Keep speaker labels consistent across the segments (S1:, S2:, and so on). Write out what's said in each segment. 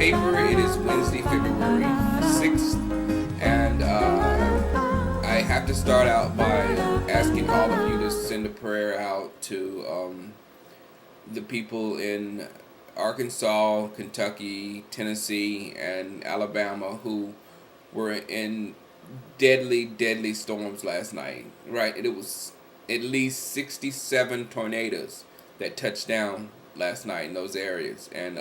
S1: paper, it is Wednesday, February 6th, and I have to start out by asking all of you to send a prayer out to the people in Arkansas, Kentucky, Tennessee, and Alabama who were in deadly, deadly storms last night. Right, it was at least 67 tornadoes that touched down last night in those areas, and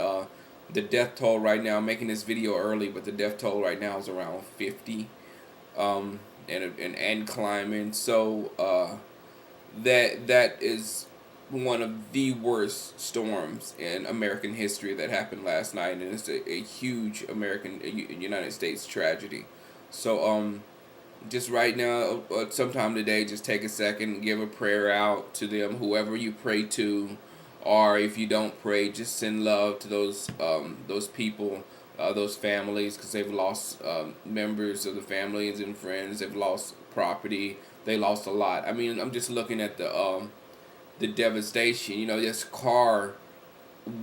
S1: the death toll right now. I'm making this video early, but the death toll right now is around 50, and climbing. So that is one of the worst storms in American history that happened last night, and it's a huge United States tragedy. So just right now, sometime today, just take a second, give a prayer out to them, whoever you pray to, or if you don't pray, just send love to those people, those families, because they've lost members of the families and friends. They've lost property. They lost a lot. I mean, I'm just looking at the devastation. You know, there's car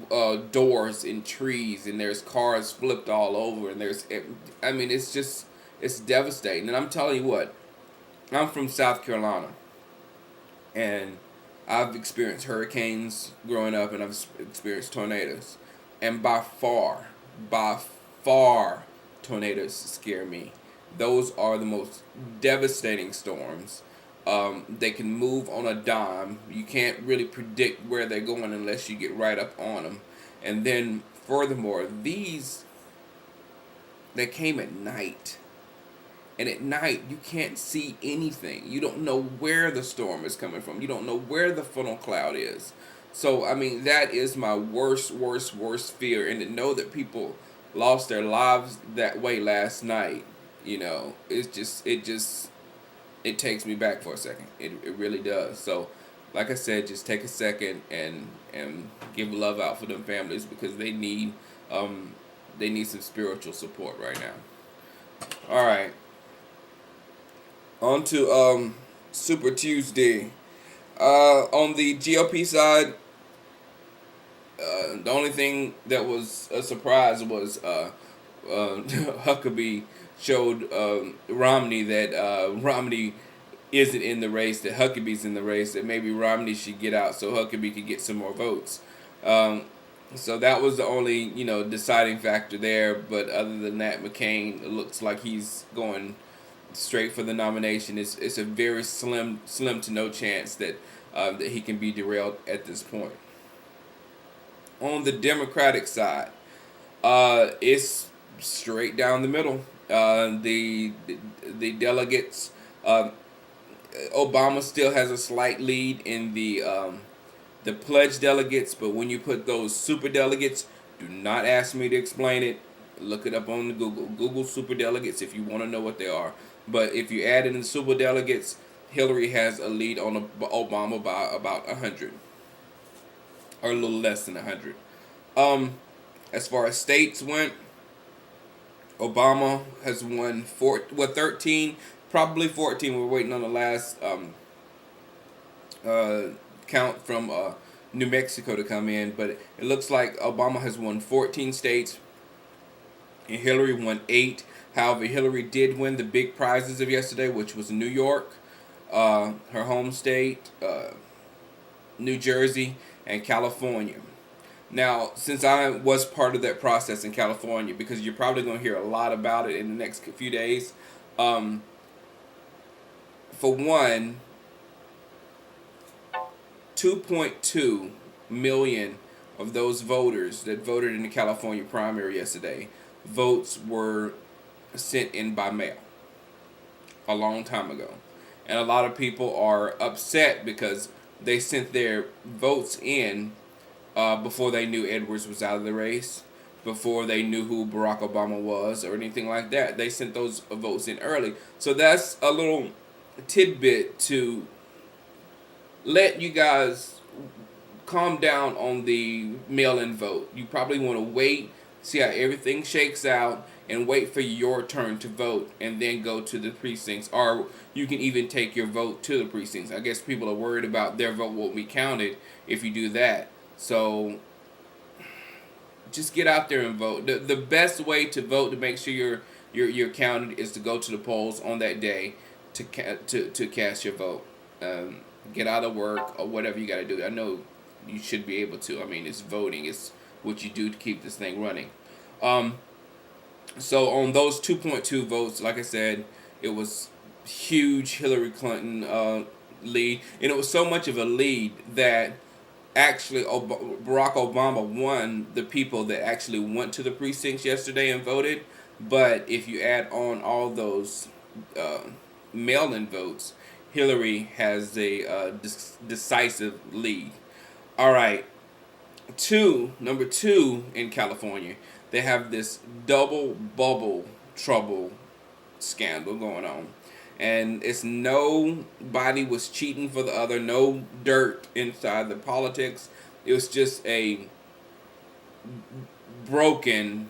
S1: doors in trees, and there's cars flipped all over, and I mean, it's devastating. And I'm telling you what, I'm from South Carolina, and I've experienced hurricanes growing up, and I've experienced tornadoes. And by far, tornadoes scare me. Those are the most devastating storms. They can move on a dime. You can't really predict where they're going unless you get right up on them. And then, furthermore, they came at night. And at night, you can't see anything. You don't know where the storm is coming from. You don't know where the funnel cloud is. So, I mean, that is my worst fear. And to know that people lost their lives that way last night, you know, it takes me back for a second. It really does. So, like I said, just take a second and give love out for them families, because they need some spiritual support right now. All right. On to Super Tuesday. On the GOP side, the only thing that was a surprise was Huckabee showed Romney that Romney isn't in the race, that Huckabee's in the race, that maybe Romney should get out so Huckabee could get some more votes. So that was the only, deciding factor there. But other than that, McCain looks like he's going straight for the nomination. It's a very slim to no chance that he can be derailed at this point. On the Democratic side, it's straight down the middle. The delegates, Obama still has a slight lead in the pledge delegates, but when you put those super delegates, do not ask me to explain it. Look it up on Google super delegates if you want to know what they are. But if you add in the super delegates, Hillary has a lead on Obama by about 100, or a little less than 100. As far as states went, Obama has won 13, probably 14. We're waiting on the last count from New Mexico to come in, but it looks like Obama has won 14 states, and Hillary won 8. However, Hillary did win the big prizes of yesterday, which was New York, her home state, New Jersey, and California. Now, since I was part of that process in California, because you're probably going to hear a lot about it in the next few days, for one, 2.2 million of those voters that voted in the California primary yesterday, votes were sent in by mail a long time ago. And a lot of people are upset because they sent their votes in before they knew Edwards was out of the race, before they knew who Barack Obama was or anything like that. They sent those votes in early. So that's a little tidbit to let you guys calm down on the mail-in vote. You probably want to wait, see how everything shakes out, and wait for your turn to vote, and then go to the precincts. Or you can even take your vote to the precincts. I guess people are worried about their vote won't be counted if you do that. So just get out there and vote. The best way to vote to make sure you're counted is to go to the polls on that day to cast your vote. Get out of work or whatever you got to do. I know you should be able to. I mean, it's voting. It's what you do to keep this thing running. So on those 2.2 votes, like I said, it was huge Hillary Clinton lead, and it was so much of a lead that actually Barack Obama won the people that actually went to the precincts yesterday and voted. But if you add on all those mail-in votes, Hillary has a decisive lead. All right, number two in California, they have this double bubble trouble scandal going on. And it's nobody was cheating for the other, no dirt inside the politics. It was just a broken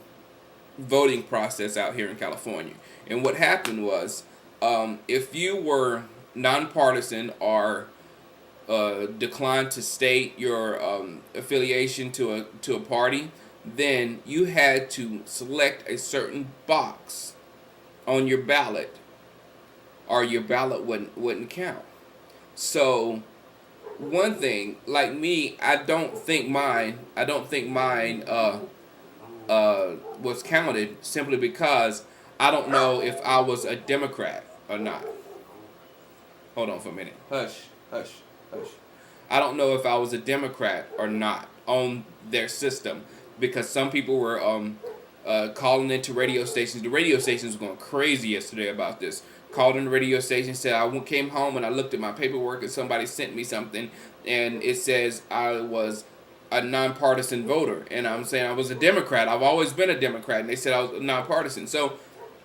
S1: voting process out here in California. And what happened was, if you were nonpartisan or declined to state your affiliation to a party, then you had to select a certain box on your ballot, or your ballot wouldn't count. So one thing, like me, I don't think mine was counted, simply because I don't know if I was a Democrat or not. Hold on for a minute. Hush, hush, hush. I don't know if I was a Democrat or not on their system, because some people were calling into radio stations. The radio stations were going crazy yesterday about this. Called in the radio station, said I came home and I looked at my paperwork and somebody sent me something and it says I was a nonpartisan voter, and I'm saying I was a Democrat. I've always been a Democrat, and they said I was nonpartisan. So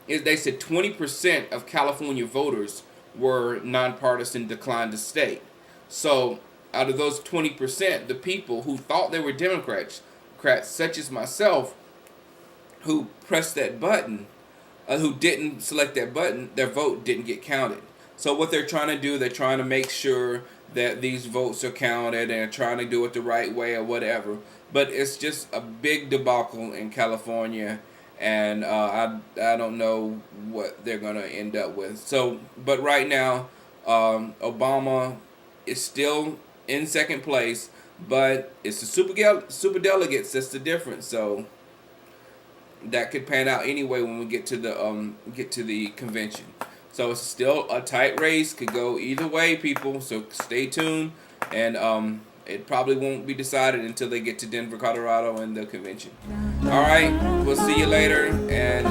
S1: they said 20% of California voters were nonpartisan, declined to state. So out of those 20%, the people who thought they were Democrats, such as myself, who pressed that button, who didn't select that button, their vote didn't get counted. So what they're trying to do, they're trying to make sure that these votes are counted and trying to do it the right way or whatever. But it's just a big debacle in California, and I don't know what they're going to end up with. So, but right now, Obama is still in second place, but it's the super delegates that's the difference. So that could pan out anyway when we get to the convention. So it's still a tight race, could go either way, people. So stay tuned, and it probably won't be decided until they get to Denver, Colorado, and the convention. All right, we'll see you later, and